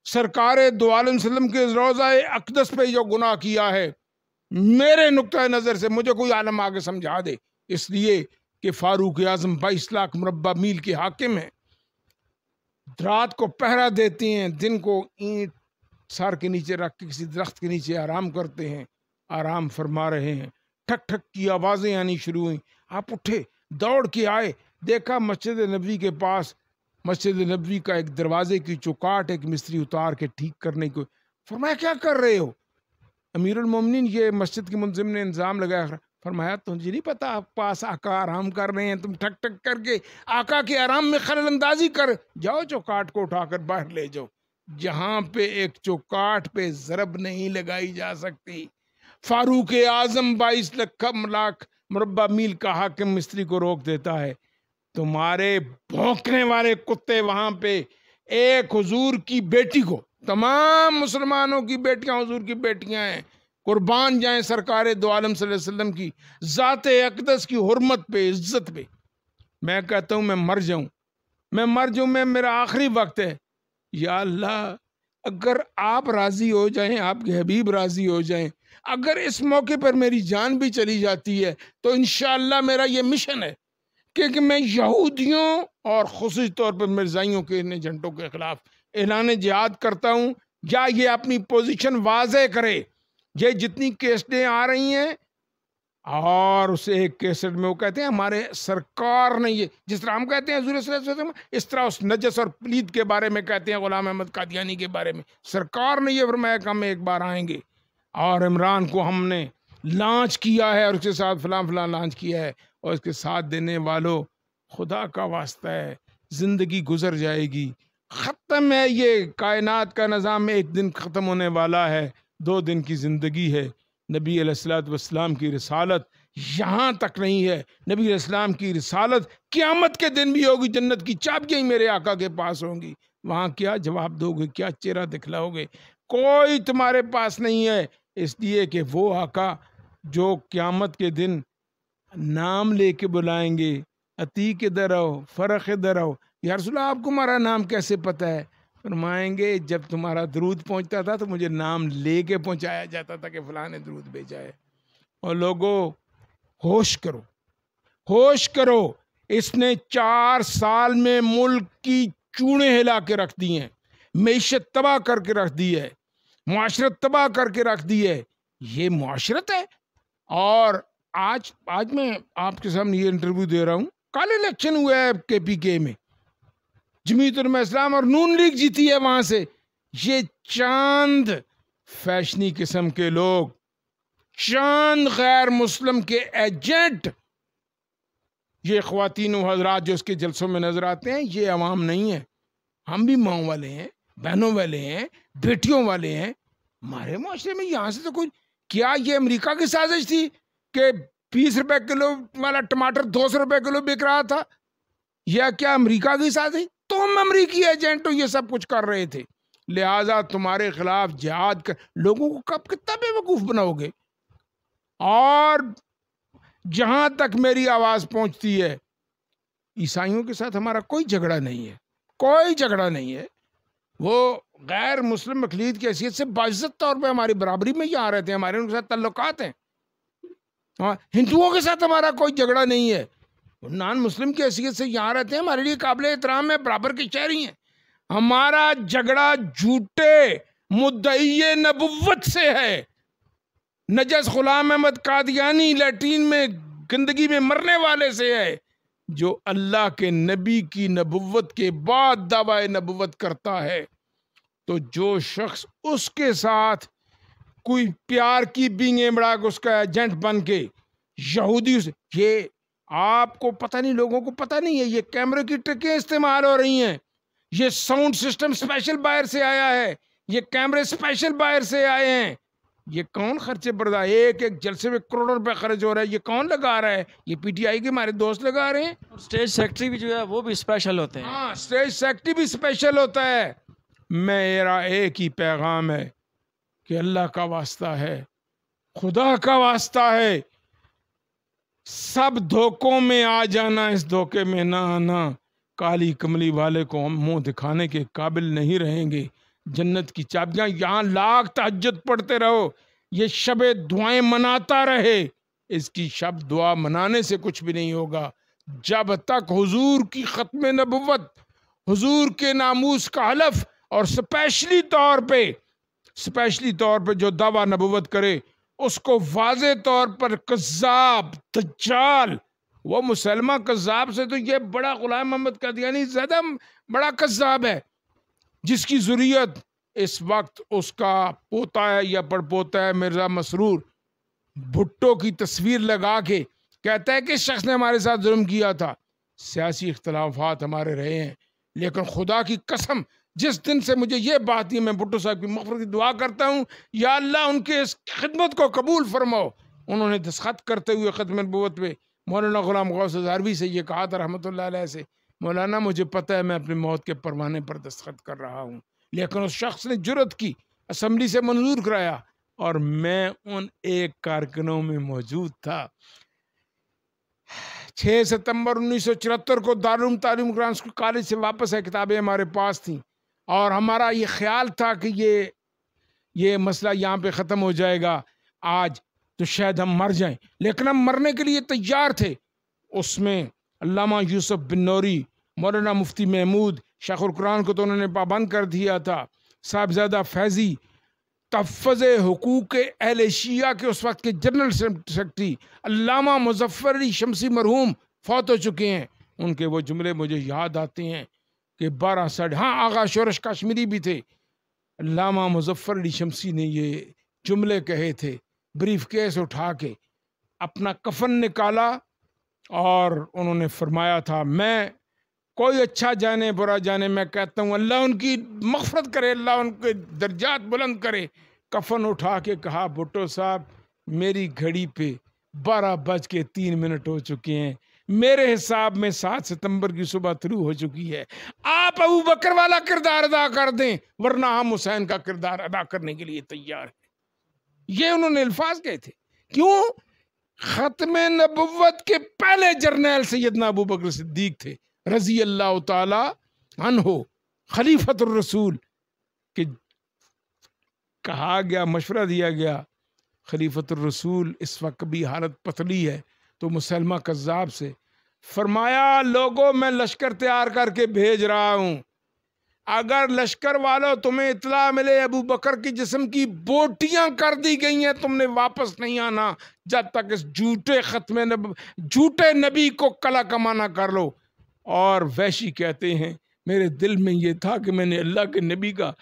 Speaker 1: سرکار دو عالم وسلم کے روضہ اقدس پہ جو گناہ کیا ہے، میرے نقطہ نظر سے مجھے کوئی عالم آگے سمجھا دے، اس لیے کہ فاروق اعظم 22 لاکھ مربع میل کے حاکم ہیں، رات کو پہرا دیتے ہیں، دن کو اینٹ سر کے نیچے رکھ کے کسی درخت کے نیچے آرام کرتے ہیں، آرام فرما رہے ہیں. ٹھک ٹھک کی آوازیں آنی شروع ہوئیں. آپ اٹھے، دوڑ کے آئے، دیکھا مسجد نبوی کے پاس، مسجد نبوی کا ایک دروازے کی چوکاٹ ایک مستری اتار کے ٹھیک کرنے کو. فرمایا کیا کر رہے ہو؟ امیر المومنین یہ مسجد کے منظم نے انتظام لگایا. فرمایا تجھے نہیں پتا آپ پاس آقا آرام کر رہے ہیں، تم ٹھک ٹھک کر کے آقا کے آرام میں خلل اندازی کر جاؤ، چوکاٹ کو اٹھا کر باہر لے جاؤ. جہاں پہ ایک چوکاٹ پہ ضرب نہیں لگائی جا سکتی، فاروق اعظم 22 لاکھ مربع میل کا حاکم مستری کو روک دیتا ہے. تمہارے بھونکنے والے کتے وہاں پہ ایک حضور کی بیٹی کو، تمام مسلمانوں کی بیٹیاں حضور کی بیٹیاں ہیں، قربان جائیں سرکار دو عالم صلی اللہ علیہ وسلم کی ذات اقدس کی حرمت پہ، عزت پہ. میں کہتا ہوں میں مر جاؤں، میں میرا آخری وقت ہے. یا اللہ اگر آپ راضی ہو جائیں، آپ کے حبیب راضی ہو جائیں، اگر اس موقع پر میری جان بھی چلی جاتی ہے تو انشاءاللہ میرا یہ مشن ہے کہ میں یہودیوں اور خصوصی طور پر مرزائیوں کے ان ایجنٹوں کے خلاف اعلان جہاد کرتا ہوں. یا یہ اپنی پوزیشن واضح کرے. یہ جتنی کیسٹیں آ رہی ہیں، اور اسے ایک کیسٹ میں وہ کہتے ہیں ہمارے سرکار نے یہ، جس طرح ہم کہتے ہیں حضور صلی اللہ علیہ وسلم، اس طرح اس نجس اور پلید کے بارے میں کہتے ہیں غلام احمد قادیانی کے بارے میں. سرکار نے یہ فرمایا کہ ہم ایک بار آئیں گے، اور عمران کو ہم نے لانچ کیا ہے، اور اس کے ساتھ فلاں لانچ کیا ہے، اور اس کے ساتھ دینے والوں خدا کا واسطہ ہے، زندگی گزر جائے گی، ختم ہے یہ کائنات کا نظام، ایک دن ختم ہونے والا ہے، 2 دن کی زندگی ہے. نبی علیہ الصلوۃ والسلام کی رسالت یہاں تک نہیں ہے. نبی علیہ السلام کی رسالت قیامت کے دن بھی ہوگی. جنت کی چابیاں ہی میرے آقا کے پاس ہوں گی. وہاں کیا جواب دو گے، کیا چہرہ دکھلاؤ گے؟ کوئی تمہارے پاس نہیں ہے، اس لیے کہ وہ آقا جو قیامت کے دن نام لے کے بلائیں گے، عتیق ادھر آؤ، فرق ادھر آؤ. یا رسول اللہ آپ کو ہمارا نام کیسے پتہ ہے؟ فرمائیں گے جب تمہارا درود پہنچتا تھا تو مجھے نام لے کے پہنچایا جاتا تھا کہ فلاں نے درود بھیجا ہے. اور لوگوں ہوش کرو، ہوش کرو. اس نے 4 سال میں ملک کی چوڑیں ہلا کے رکھ دی ہیں، معیشت تباہ کر کے رکھ دی ہے، معاشرت تباہ کر کے رکھ دی ہے. یہ معاشرت ہے. اور آج میں آپ کے سامنے یہ انٹرویو دے رہا ہوں، کل الیکشن ہوا ہے کے پی کے میں، جمعیت علماء اسلام اور نون لیگ جیتی ہے وہاں سے. یہ چاند فیشنی قسم کے لوگ، چاند غیر مسلم کے ایجنٹ، یہ خواتین و حضرات جو اس کے جلسوں میں نظر آتے ہیں، یہ عوام نہیں ہے. ہم بھی ماؤں والے ہیں، بہنوں والے ہیں، بیٹیوں والے ہیں. ہمارے معاشرے میں یہاں سے تو کوئی، کیا یہ امریکہ کی سازش تھی کہ ₹20 کلو والا ٹماٹر 200 روپے کلو بک رہا تھا؟ یا کیا امریکہ کی سازی؟ تم امریکی ایجنٹ ہو، یہ سب کچھ کر رہے تھے، لہٰذا تمہارے خلاف جہاد کر لوگوں کو کب کتنا بے وقوف بناؤ گے؟ اور جہاں تک میری آواز پہنچتی ہے، عیسائیوں کے ساتھ ہمارا کوئی جھگڑا نہیں ہے، کوئی جھگڑا نہیں ہے۔ وہ غیر مسلم اقلیت کی حیثیت سے باعزت طور پہ ہماری برابری میں یہاں رہتے ہیں، ہمارے ان کے ساتھ تعلقات ہیں۔ ہندوؤں کے ساتھ ہمارا کوئی جھگڑا نہیں ہے، نان مسلم کی حیثیت سے یہاں رہتے ہیں، ہمارے لیے قابل احترام ہے، برابر کے شہری ہیں۔ ہمارا جھگڑا جھوٹے مدعی نبوت سے ہے، نجس غلام احمد قادیانی لیٹرین میں گندگی میں مرنے والے سے ہے، جو اللہ کے نبی کی نبوت کے بعد دعوی نبوت کرتا ہے۔ تو جو شخص اس کے ساتھ کوئی پیار کی بینگیں بڑھا کے اس کا ایجنٹ بن کے یہودی سے، یہ آپ کو پتہ نہیں، لوگوں کو پتہ نہیں ہے، یہ کیمرے کی ٹرکیں استعمال ہو رہی ہیں، یہ ساؤنڈ سسٹم اسپیشل باہر سے آیا ہے، یہ کیمرے اسپیشل باہر سے آئے ہیں۔ یہ کون خرچے بردار، ایک ایک جلسے میں کروڑوں روپے خرچ ہو رہا ہے، یہ کون لگا رہا ہے؟ یہ پی ٹی آئی کے ہمارے دوست لگا رہے ہیں۔
Speaker 2: اسٹیج سیکرٹری بھی جو ہے وہ بھی اسپیشل ہوتے ہیں۔
Speaker 1: ہاں، اسٹیج سیکرٹری بھی اسپیشل ہوتا ہے۔ میرا ایک ہی پیغام ہے کہ اللہ کا واسطہ ہے، خدا کا واسطہ ہے، سب دھوکوں میں آ جانا، اس دھوکے میں نہ آنا۔ کالی کملی والے کو ہم منہ دکھانے کے قابل نہیں رہیں گے۔ جنت کی چابیاں، یہاں لاکھ تہجد پڑھتے رہو، یہ شب دعائیں مناتا رہے، اس کی شب دعا منانے سے کچھ بھی نہیں ہوگا جب تک حضور کی ختم نبوت، حضور کے ناموس کا حلف، اور اسپیشلی طور پہ جو دعویٰ نبوت کرے اس کو واضح طور پر کذاب، دجال، وہ مسلمہ کذاب سے تو یہ بڑا غلام محمد قادیانی زیادہ بڑا کذاب ہے، جس کی ذریت اس وقت اس کا پوتا ہے یا پڑ پوتا ہے مرزا مسرور، بھٹو کی تصویر لگا کے کہتا ہے کہ اس شخص نے ہمارے ساتھ ظلم کیا تھا۔ سیاسی اختلافات ہمارے رہے ہیں، لیکن خدا کی قسم جس دن سے مجھے یہ بات ہے، میں بھٹو صاحب کی مغفرت کی دعا کرتا ہوں، یا اللہ ان کے اس خدمت کو قبول فرماؤ۔ انہوں نے دستخط کرتے ہوئے ختم نبوت پہ مولانا غلام غوث ہزاروی سے یہ کہا تھا رحمۃ اللہ علیہ سے، مولانا مجھے پتہ ہے میں اپنی موت کے پروانے پر دستخط کر رہا ہوں، لیکن اس شخص نے جرت کی، اسمبلی سے منظور کرایا، اور میں ان ایک کارکنوں میں موجود تھا۔ 6 ستمبر 1974 کو دارالعلوم تعلیم قرآن کالج سے واپس ہے، کتابیں ہمارے پاس تھیں، اور ہمارا یہ خیال تھا کہ یہ مسئلہ یہاں پہ ختم ہو جائے گا آج، تو شاید ہم مر جائیں، لیکن ہم مرنے کے لیے تیار تھے۔ اس میں علامہ یوسف بن نوری، مولانا مفتی محمود، شیخ القرآن کو تو انہوں نے پابند کر دیا تھا، صاحبزادہ فیضی، تحفظ حقوق اہل شیعہ کے اس وقت کے جنرل سیکرٹری علامہ مظفر علی شمسی مرحوم فوت ہو چکے ہیں۔ ان کے وہ جملے مجھے یاد آتے ہیں کہ 12 ہاں آغا شورش کشمیری بھی تھے، علامہ مظفر علی شمسی نے یہ جملے کہے تھے، بریف کیس اٹھا کے اپنا کفن نکالا، اور انہوں نے فرمایا تھا، میں کوئی اچھا جانے برا جانے، میں کہتا ہوں اللہ ان کی مغفرت کرے، اللہ ان کے درجات بلند کرے۔ کفن اٹھا کے کہا، بھٹو صاحب میری گھڑی پہ 12:03 ہو چکے ہیں، میرے حساب میں 7 ستمبر کی صبح طلوع ہو چکی ہے، آپ ابو بکر والا کردار ادا کر دیں، ورنہ ہم حسین کا کردار ادا کرنے کے لیے تیار ہیں۔ یہ انہوں نے الفاظ کہے تھے۔ کیوں؟ ختم نبوت کے پہلے جرنیل سیدنا ابو بکر صدیق تھے رضی اللہ تعالی عنہ، خلیفۃ الرسول، کہ کہا گیا، مشورہ دیا گیا، خلیفۃ الرسول اس وقت بھی حالت پتلی ہے، تو مسلمہ کذاب سے فرمایا، لوگوں میں لشکر تیار کر کے بھیج رہا ہوں، اگر لشکر والوں تمہیں اطلاع ملے ابو بکر کی جسم کی بوٹیاں کر دی گئی ہیں، تم نے واپس نہیں آنا جب تک اس جھوٹے نبی کو کلا کمانا کر لو۔ اور وحشی کہتے ہیں، میرے دل میں یہ تھا کہ میں نے اللہ کے نبی کا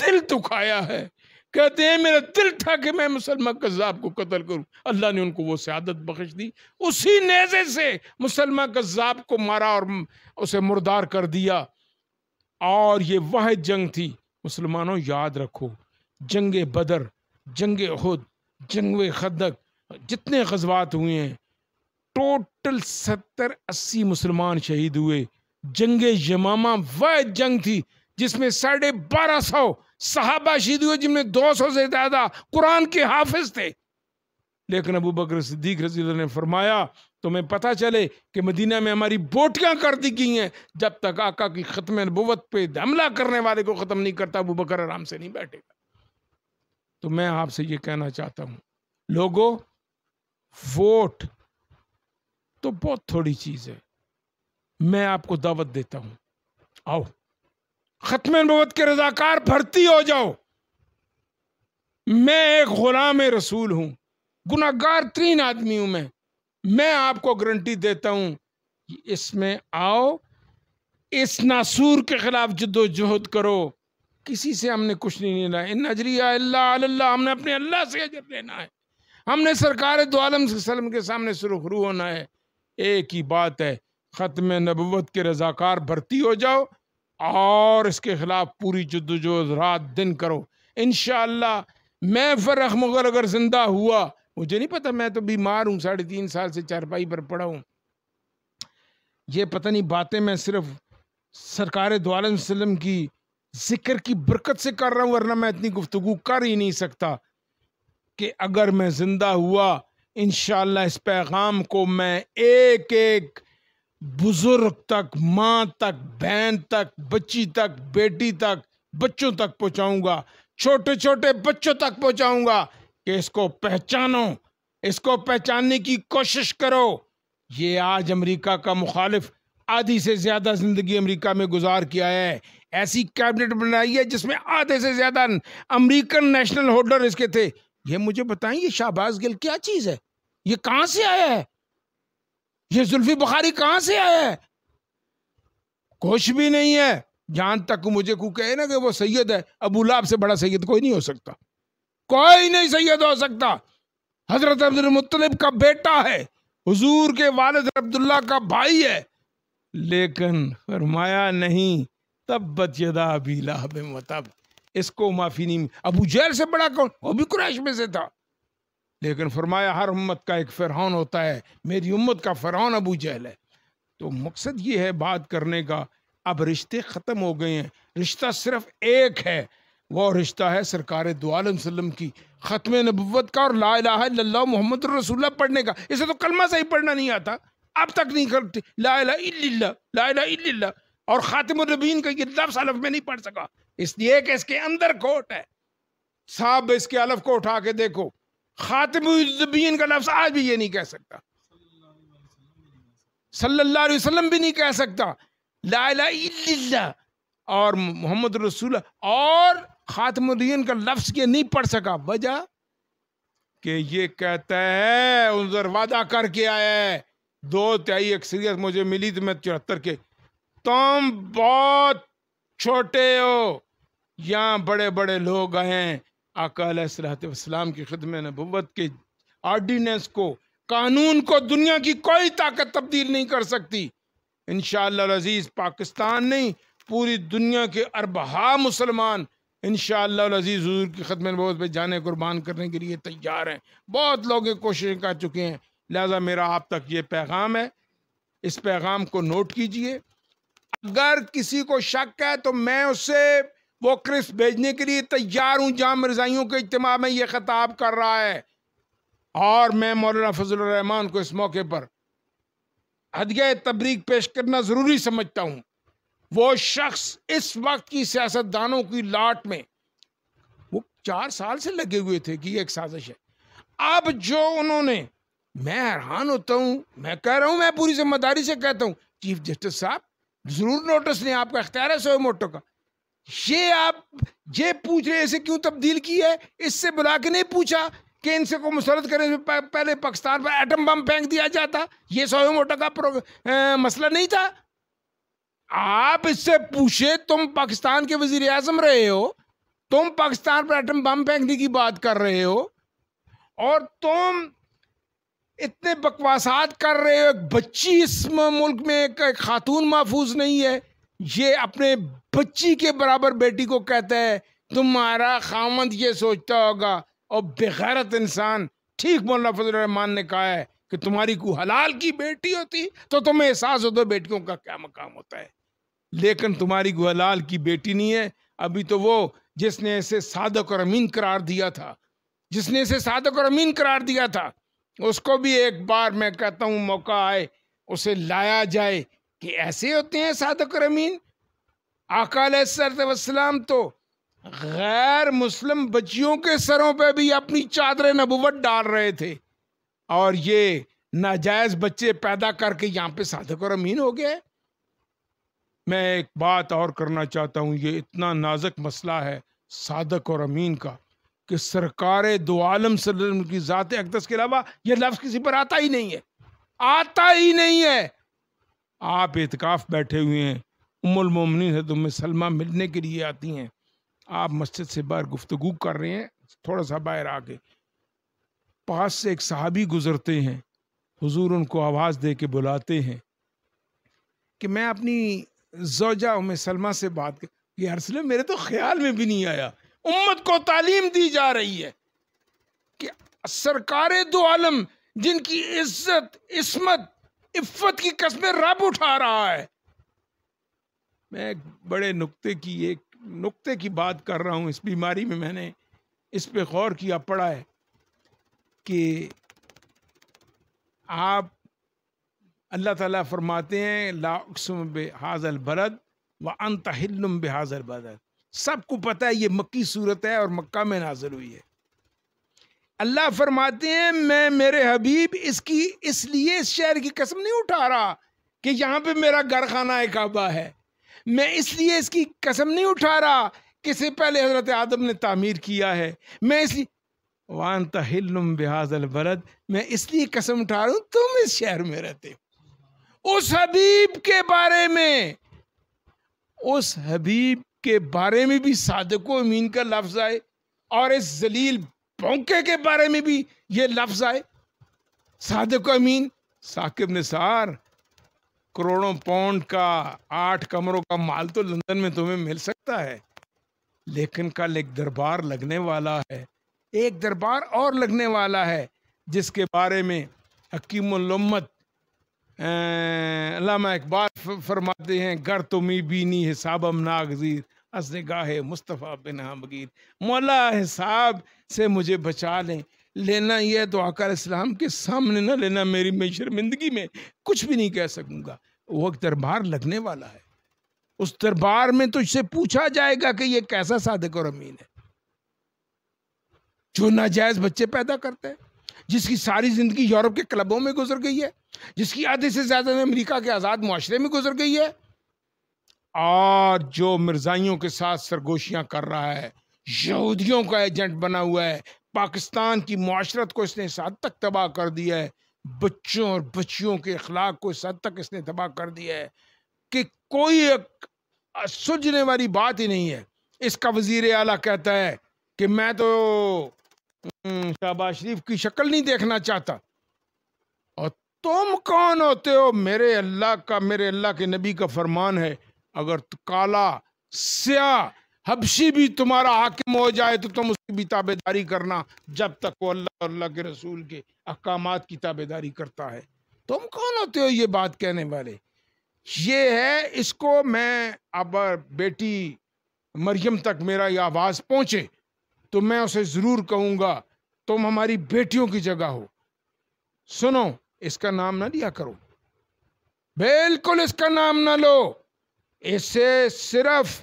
Speaker 1: دل دکھایا ہے، کہتے ہیں میرا دل تھا کہ میں مسلمہ کذاب کو قتل کروں، اللہ نے ان کو وہ سعادت بخش دی، اسی نیزے سے مسلمہ کذاب کو مارا اور اسے مردار کر دیا۔ اور یہ واحد جنگ تھی، مسلمانوں یاد رکھو، جنگ بدر، جنگ احد، جنگ خندق، جتنے غزوات ہوئے ہیں، ٹوٹل 70-80 مسلمان شہید ہوئے. جنگ یمامہ وہ جنگ تھی جس میں 1250 صحابہ شہید ہوئے، جن میں 200 سے زیادہ قرآن کے حافظ تھے. لیکن ابو بکر صدیق رضی اللہ عنہ نے فرمایا تمہیں پتہ چلے کہ مدینہ میں ہماری بوٹیاں کر دی گئی ہیں، جب تک آقا کی ختم نبوت پہ حملہ کرنے والے کو ختم نہیں کرتا ابو بکر آرام سے نہیں بیٹھے گا. تو میں آپ سے یہ کہنا چاہتا ہوں لوگوں، ووٹ تو بہت تھوڑی چیز ہے. میں آپ کو دعوت دیتا ہوں، آؤ ختم نبوت کے رضاکار بھرتی ہو جاؤ. میں ایک غلام رسول ہوں، گناہگار ترین آدمی ہوں. میں آپ کو گارنٹی دیتا ہوں اس میں آؤ، اس ناسور کے خلاف جد و جہد کرو. کسی سے ہم نے کچھ نہیں لینا. ان اجریہ الا علی اللہ، ہم نے اپنے اللہ سے اجر لینا ہے. ہم نے سرکار دو عالم صلی اللہ علیہ وسلم کے سامنے سرخرو ہونا ہے. ایک ہی بات ہے، ختم نبوت کے رضاکار بھرتی ہو جاؤ اور اس کے خلاف پوری جدوجہد رات دن کرو. انشاءاللہ میں فرخ مغل اگر زندہ ہوا، مجھے نہیں پتا، میں تو بیمار ہوں، 3.5 سال سے چارپائی پر پڑا ہوں. یہ پتہ نہیں باتیں میں صرف سرکار دو عالم صلی اللہ علیہ وسلم کی ذکر کی برکت سے کر رہا ہوں، ورنہ میں اتنی گفتگو کر ہی نہیں سکتا. کہ اگر میں زندہ ہوا انشاءاللہ اس پیغام کو میں ایک ایک بزرگ تک، ماں تک، بہن تک، بچی تک، بیٹی تک، بچوں تک پہنچاؤں گا، چھوٹے چھوٹے بچوں تک پہنچاؤں گا کہ اس کو پہچانو، اس کو پہچاننے کی کوشش کرو. یہ آج امریکہ کا مخالف آدھی سے زیادہ زندگی امریکہ میں گزار کیا ہے. ایسی کیبنٹ بنائی ہے جس میں آدھے سے زیادہ امریکن نیشنل ہولڈر اس کے تھے. یہ مجھے بتائیں یہ شہباز گل کیا چیز ہے؟ یہ کہاں سے آیا ہے؟ یہ زلفی بخاری کہاں سے آیا ہے؟ کچھ بھی نہیں ہے. جہاں تک مجھے کو کہے نا کہ وہ سید ہے، ابو لہب سے بڑا سید کوئی نہیں ہو سکتا، کوئی نہیں سید ہو سکتا. حضرت عبد المطلب کا بیٹا ہے، حضور کے والد عبداللہ کا بھائی ہے، لیکن فرمایا نہیں تبت یدا ابی لہب وتب، اس کو معافی نہیں. ابو جہل سے بڑا کون؟ وہ بھی قریش میں سے تھا، لیکن فرمایا ہر امت کا ایک فرعون ہوتا ہے، میری امت کا فرعون ابو جہل ہے. تو مقصد یہ ہے بات کرنے کا، اب رشتے ختم ہو گئے ہیں. رشتہ صرف ایک ہے، وہ رشتہ ہے سرکار دو عالم صلی اللہ علیہ وسلم کی ختم نبوت کا اور لا الہ الا اللہ محمد رسول اللہ پڑھنے کا. اسے تو کلمہ صحیح پڑھنا نہیں آتا، اب تک نہیں کرتے لا الہ الا اللہ، لا الہ الا اللہ. اور خاتم النبیین کا یہ لفظ الف میں نہیں پڑھ سکا، اس لیے کہ اس کے اندر کھوٹ ہے. صاحب اس کے الف کو اٹھا کے دیکھو، خاتم النبیین کا لفظ آج بھی یہ نہیں کہہ سکتا، صلی اللہ علیہ وسلم بھی نہیں کہہ سکتا، لا الہ الا اللہ اور محمد رسول اللہ اور خاتم النبیین کا لفظ یہ نہیں پڑھ سکا. وجہ کہ یہ کہتا ہے عذر وعدہ کر کے آیا ہے، 2/3 اکثریت مجھے ملی تو میں 74 کے. تم بہت چھوٹے ہو، یہاں بڑے بڑے لوگ آئے ہیں. آقا علیہ الصلوۃ والسلام کی خدمت نبوت کے آرڈیننس کو، قانون کو دنیا کی کوئی طاقت تبدیل نہیں کر سکتی. انشاءاللہ العزیز پاکستان نہیں، پوری دنیا کے اربعہ مسلمان انشاءاللہ العزیز حضور کی خدمت نبوت پہ جانے قربان کرنے کے لیے تیار ہیں. بہت لوگ کوششیں کر چکے ہیں. لہذا میرا آپ تک یہ پیغام ہے، اس پیغام کو نوٹ کیجئے. اگر کسی کو شک ہے تو میں اس سے وہ کرسپ بھیجنے کے لیے تیار ہوں جہاں مرزائیوں کے اجتماع میں یہ خطاب کر رہا ہے. اور میں مولانا فضل الرحمان کو اس موقع پر ہدیہ تبریک پیش کرنا ضروری سمجھتا ہوں. وہ شخص اس وقت کی سیاست دانوں کی لاٹ میں وہ 4 سال سے لگے ہوئے تھے کہ یہ ایک سازش ہے. اب جو انہوں نے، میں حیران ہوتا ہوں، میں کہہ رہا ہوں، میں پوری ذمہ داری سے کہتا ہوں، چیف جسٹس صاحب ضرور نوٹس لیں، آپ کا اختیار ہے سوئے موٹو کا. یہ آپ یہ پوچھ رہے اسے کیوں تبدیل کی ہے؟ اس سے بلا کے نہیں پوچھا کہ ان سے کو مسلط کرنے سے پہلے پاکستان پر ایٹم بم پھینک دیا جاتا؟ یہ سوئے موٹو کا مسئلہ نہیں تھا. آپ اس سے پوچھے، تم پاکستان کے وزیر اعظم رہے ہو، تم پاکستان پر ایٹم بم پھینکنے کی بات کر رہے ہو، اور تم اتنے بکواسات کر رہے ہو. ایک بچی اس ملک میں ایک خاتون محفوظ نہیں ہے، یہ اپنے بچی کے برابر بیٹی کو کہتا ہے تمہارا خامند یہ سوچتا ہوگا. اور بغیرت انسان، ٹھیک مولانا فضل الرحمان نے کہا ہے کہ تمہاری کوئی حلال کی بیٹی ہوتی تو تمہیں احساس ہوتا بیٹیوں کا کیا مقام ہوتا ہے، لیکن تمہاری کوئی حلال کی بیٹی نہیں ہے۔ ابھی تو وہ جس نے اسے صادق اور امین قرار دیا تھا، جس نے اسے صادق اور امین قرار دیا تھا، اس کو بھی ایک بار میں کہتا ہوں موقع آئے اسے لایا جائے کہ ایسے ہوتے ہیں صادق اور امین۔ آقا علیہ الصلوۃ والسلام تو غیر مسلم بچیوں کے سروں پہ بھی اپنی چادر نبوت ڈال رہے تھے، اور یہ ناجائز بچے پیدا کر کے یہاں پہ صادق اور امین ہو گئے۔ میں ایک بات اور کرنا چاہتا ہوں، یہ اتنا نازک مسئلہ ہے صادق اور امین کا کہ سرکار دو عالم صلی اللہ علیہ وسلم کی ذات اقدس کے علاوہ یہ لفظ کسی پر آتا ہی نہیں ہے، آتا ہی نہیں ہے۔ آپ اعتکاف بیٹھے ہوئے ہیں، ام المومنین حضرت ام سلمہ ملنے کے لیے آتی ہیں، آپ مسجد سے باہر گفتگو کر رہے ہیں، تھوڑا سا باہر آ کے پاس سے ایک صحابی گزرتے ہیں، حضور ان کو آواز دے کے بلاتے ہیں کہ میں اپنی زوجہ ام سلمہ سے بات کر، یہ رسول اللہ میرے تو خیال میں بھی نہیں آیا۔ امت کو تعلیم دی جا رہی ہے کہ سرکار دو عالم جن کی عزت، عصمت، عفت کی قسمیں رب اٹھا رہا ہے۔ میں ایک بڑے نقطے کی بات کر رہا ہوں، اس بیماری میں نے اس پہ غور کیا، پڑا ہے کہ آپ اللہ تعالیٰ فرماتے ہیں لا اقسم بہذا البلد وانت حل بہذا البلد، سب کو پتہ ہے یہ مکی صورت ہے اور مکہ میں نازل ہوئی ہے۔ اللہ فرماتے ہیں میں میرے حبیب اس لیے اس شہر کی قسم نہیں اٹھا رہا کہ یہاں پہ میرا گھر خانہ کعبہ ہے، میں اس لیے اس کی قسم نہیں اٹھا رہا کہ اس سے پہلے حضرت آدم نے تعمیر کیا ہے، میں اس لیے وانت حل بہذا البلد، میں اس لیے قسم اٹھا رہا ہوں تم اس شہر میں رہتے ہو۔ اس حبیب کے بارے میں، اس حبیب کے بارے میں بھی صادق و امین کا لفظ آئے، اور اس ذلیل بھونکے کے بارے میں بھی یہ لفظ آئے صادق و امین۔ ثاقب نثار، کروڑوں پاؤنڈ کا 8 کمروں کا مال تو لندن میں تمہیں مل سکتا ہے، لیکن کل ایک دربار لگنے والا ہے، ایک دربار اور لگنے والا ہے جس کے بارے میں حکیم الامت علامہ اقبال فرماتے ہیں گر تمی بینی حسابم ناگزیر از نگاہ مصطفیٰ بنا بگیر، مولا حساب سے مجھے بچا لیں، لینا یہ تو آقا علیہ السلام کے سامنے نہ لینا، میں شرمندگی میں کچھ بھی نہیں کہہ سکوں گا۔ وہ ایک دربار لگنے والا ہے، اس دربار میں تو اس سے پوچھا جائے گا کہ یہ کیسا صادق اور امین ہے جو ناجائز بچے پیدا کرتا ہے، جس کی ساری زندگی یورپ کے کلبوں میں گزر گئی ہے، جس کی آدھے سے زیادہ امریکہ کے آزاد معاشرے میں گزر گئی ہے، اور جو مرزائیوں کے ساتھ سرگوشیاں کر رہا ہے، یہودیوں کا ایجنٹ بنا ہوا ہے، پاکستان کی معاشرت کو اس نے اس حد تک تباہ کر دیا ہے، بچوں اور بچیوں کے اخلاق کو اس حد تک اس نے تباہ کر دیا ہے کہ کوئی ایک سلجھنے والی بات ہی نہیں ہے۔ اس کا وزیر اعلیٰ کہتا ہے کہ میں تو شہباز شریف کی شکل نہیں دیکھنا چاہتا، اور تم کون ہوتے ہو؟ میرے اللہ کے نبی کا فرمان ہے اگر کالا سیاہ حبشی بھی تمہارا حاکم ہو جائے تو تم اس کی بھی تابعداری کرنا جب تک وہ اللہ اور اللہ کے رسول کے احکامات کی تابعداری کرتا ہے۔ تم کون ہوتے ہو یہ بات کہنے والے؟ یہ ہے، اس کو میں اب بیٹی مریم تک میرا یہ آواز پہنچے تو میں اسے ضرور کہوں گا تم ہماری بیٹیوں کی جگہ ہو، سنو اس کا نام نہ لیا کرو، بالکل اس کا نام نہ لو، اسے صرف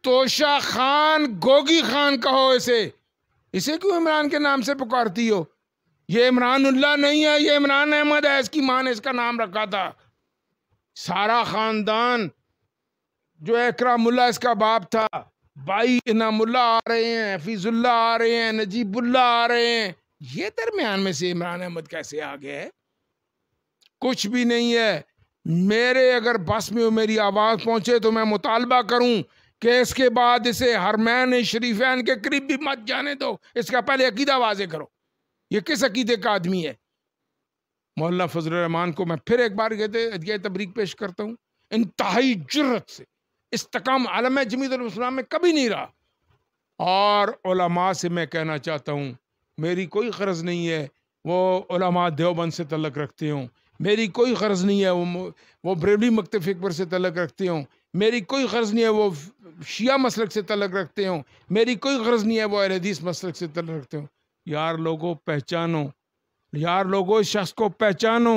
Speaker 1: توشا خان گوگی خان کہو، اسے کیوں عمران کے نام سے پکارتی ہو؟ یہ عمران اللہ نہیں ہے، یہ عمران احمد ہے، اس کی ماں نے اس کا نام رکھا تھا۔ سارا خاندان جو اکرام اللہ اس کا باپ تھا، بھائی انعام اللہ آ رہے ہیں، حفیظ اللہ آ رہے ہیں، نجیب اللہ آ رہے ہیں، یہ درمیان میں سے عمران احمد کیسے آ گیا ہے؟ کچھ بھی نہیں ہے۔ میرے اگر بس میں میری آواز پہنچے تو میں مطالبہ کروں کہ اس کے بعد اسے حرمین شریفین کے قریب بھی مت جانے دو، اس کا پہلے عقیدہ واضح کرو، یہ کس عقیدے کا آدمی ہے؟ مولانا فضل الرحمان کو میں پھر ایک بار ہدیہ تبریک پیش کرتا ہوں، انتہائی جرت سے استقام عالم جمیعت الاسلام میں کبھی نہیں رہا، اور علماء سے میں کہنا چاہتا ہوں میری کوئی غرض نہیں ہے وہ علماء دیوبند سے تعلق رکھتے ہوں، میری کوئی غرض نہیں ہے وہ بریلوی مکتب اکبر سے تعلق رکھتے ہوں، میری کوئی غرض نہیں ہے وہ شیعہ مسلک سے تعلق رکھتے ہوں، میری کوئی غرض نہیں ہے وہ اہل حدیث مسلک سے تعلق رکھتے ہوں۔ یار لوگوں پہچانو، یار لوگوں اس شخص کو پہچانو۔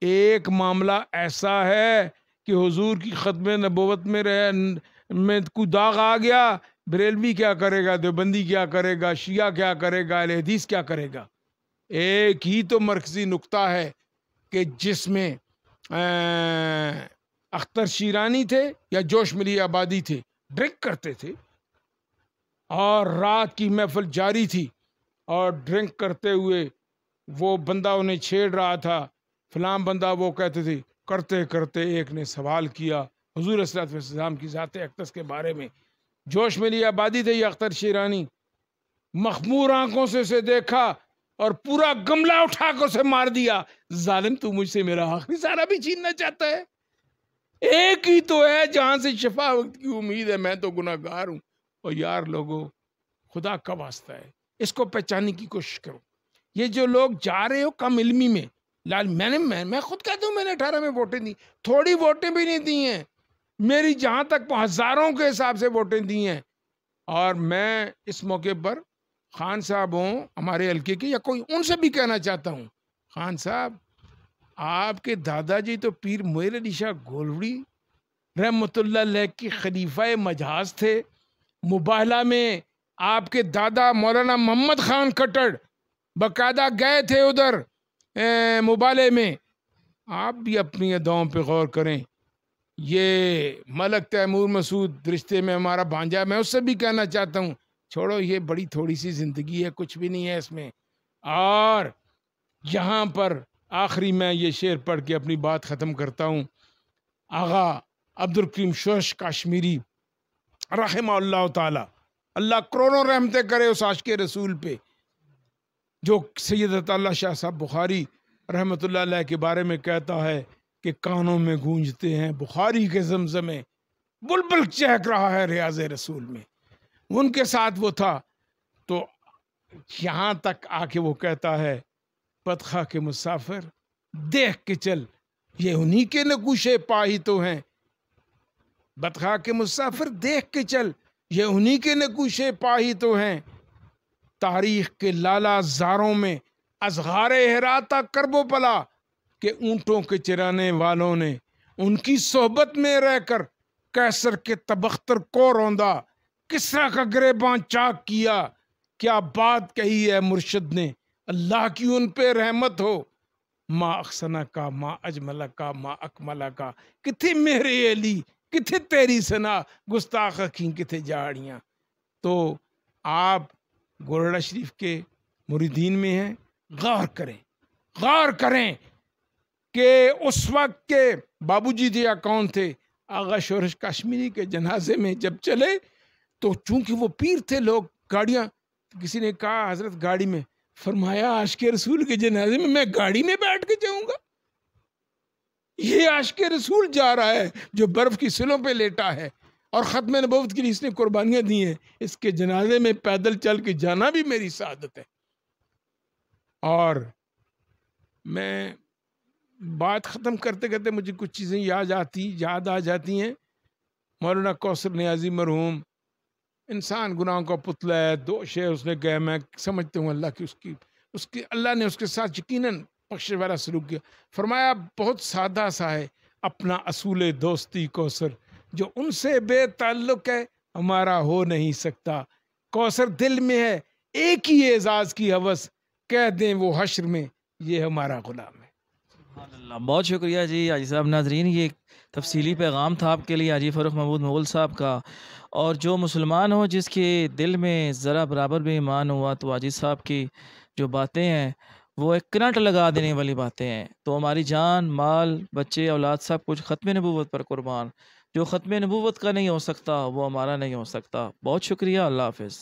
Speaker 1: ایک معاملہ ایسا ہے کہ حضور کی ختم نبوت میں کوئی داغ آ گیا، بریلوی کیا کرے گا، دیوبندی کیا کرے گا، شیعہ کیا کرے گا، اہل حدیث کیا کرے گا؟ ایک ہی تو مرکزی نقطہ ہے کہ جس میں اختر شیرانی تھے یا جوش ملی آبادی تھے، ڈرنک کرتے تھے اور رات کی محفل جاری تھی، اور ڈرنک کرتے ہوئے وہ بندہ انہیں چھیڑ رہا تھا، فلاں بندہ، وہ کہتے تھے، کرتے کرتے ایک نے سوال کیا حضور صلی اللہ علیہ وسلم کی ذات اقدس کے بارے میں۔ جوش ملی آبادی تھے یا اختر شیرانی؟ مخمور آنکھوں سے اسے دیکھا اور پورا گملہ اٹھا کے اسے مار دیا۔ ظالم، تو مجھ سے میرا آخری سارا بھی چھیننا چاہتا ہے؟ ایک ہی تو ہے جہاں سے شفا وقت کی امید ہے، میں تو گناہ گار ہوں۔ اور یار لوگوں، خدا کا واسطہ ہے، اس کو پہچاننے کی کوشش کرو۔ یہ جو لوگ جا رہے ہو کم علمی میں، میں خود کہتا ہوں، میں نے 18 میں ووٹیں دی، تھوڑی ووٹیں بھی نہیں دی ہیں میری، جہاں تک ہزاروں کے حساب سے ووٹیں دی ہیں۔ اور میں اس موقع پر خان صاحب ہوں ہمارے حلقے کے یا کوئی، ان سے بھی کہنا چاہتا ہوں، خان صاحب، آپ کے دادا جی تو پیر مویر علی شاہ گولوڑی رحمۃ اللہ علیہ کی خلیفہ مجاز تھے۔ مباہلہ میں آپ کے دادا مولانا محمد خان کٹڑ باقاعدہ گئے تھے ادھر مبالے میں۔ آپ بھی اپنی اداؤں پہ غور کریں۔ یہ ملک تیمور مسعود رشتے میں ہمارا بھانجا، میں اس سے بھی کہنا چاہتا ہوں، چھوڑو، یہ بڑی تھوڑی سی زندگی ہے، کچھ بھی نہیں ہے اس میں۔ اور یہاں پر آخری میں یہ شعر پڑھ کے اپنی بات ختم کرتا ہوں۔ آغا عبدالکریم شوش کاشمیری رحمہ اللہ تعالی، اللہ کروڑوں رحمتیں کرے اس عاشق رسول پہ، جو سید اللہ شاہ صاحب بخاری رحمۃ اللہ علیہ کے بارے میں کہتا ہے کہ کانوں میں گونجتے ہیں بخاری کے زمزمے، بلبل چہک رہا ہے ریاض رسول میں۔ ان کے ساتھ وہ تھا، تو یہاں تک آ کے وہ کہتا ہے، بدخواہ کے مسافر دیکھ کے چل، یہ انہی کے نقوشے پا ہی تو ہیں۔ بدخواہ کے مسافر دیکھ کے چل، یہ انہی کے نقوشے پا ہی تو ہیں۔ تاریخ کے لالا زاروں میں ازغار ہراتا کرب و پلا، کہ اونٹوں کے چرانے والوں نے ان کی صحبت میں رہ کر قیصر کے تبختر کو روندا، کسریٰ کا گریباں چاک کیا۔ کیا بات کہی ہے مرشد نے، اللہ کی ان پہ رحمت ہو۔ ما احسنہ کا، ما اجملہ کا، ما اکملہ کا، کتھے میرے علی، کتھے تیری ثنا، گستاخ اکھیں کتھے جاڑیاں۔ تو آپ گولڑا شریف کے مریدین میں ہیں، غور کریں کہ اس وقت کے بابو جی دیا کون تھے۔ آغا شورش کاشمیری کے جنازے میں جب چلے تو چونکہ وہ پیر تھے، لوگ گاڑیاں، کسی نے کہا حضرت گاڑی میں، فرمایا عاشق رسول کے جنازے میں گاڑی میں بیٹھ کے جاؤں گا؟ یہ عاشق رسول جا رہا ہے جو برف کی سلوں پہ لیٹا ہے، اور ختم نبوت کے لیے اس نے قربانیاں دی ہیں، اس کے جنازے میں پیدل چل کے جانا بھی میری سعادت ہے۔ اور میں بات ختم کرتے کرتے مجھے کچھ چیزیں یاد آ جاتی ہیں۔ مولانا کوثر نیازی مرحوم، انسان گناہوں کا پتلا ہے، دو شے اس نے کہے، میں سمجھتا ہوں اللہ کی اللہ نے اس کے ساتھ یقیناً بخشش والا سلوک کیا۔ فرمایا بہت سادہ سا ہے اپنا اصول دوستی کوثر، جو ان سے بے تعلق ہے ہمارا ہو نہیں سکتا۔ کوثر دل میں ہے ایک ہی اعزاز کی ہوس، کہہ دیں وہ حشر میں یہ ہمارا غلام ہے۔
Speaker 2: بہت شکریہ جی حاجی صاحب۔ ناظرین، یہ ایک تفصیلی پیغام تھا آپ کے لیے حاجی فاروق محمود مغل صاحب کا، اور جو مسلمان ہو جس کے دل میں ذرا برابر بھی ایمان ہوا تو حاجی صاحب کی جو باتیں ہیں وہ ایک کرنٹ لگا دینے والی باتیں ہیں۔ تو ہماری جان، مال، بچے، اولاد سب کچھ ختم نبوت پر قربان۔ جو ختم نبوت کا نہیں ہو سکتا وہ ہمارا نہیں ہو سکتا۔ بہت شکریہ، اللہ حافظ۔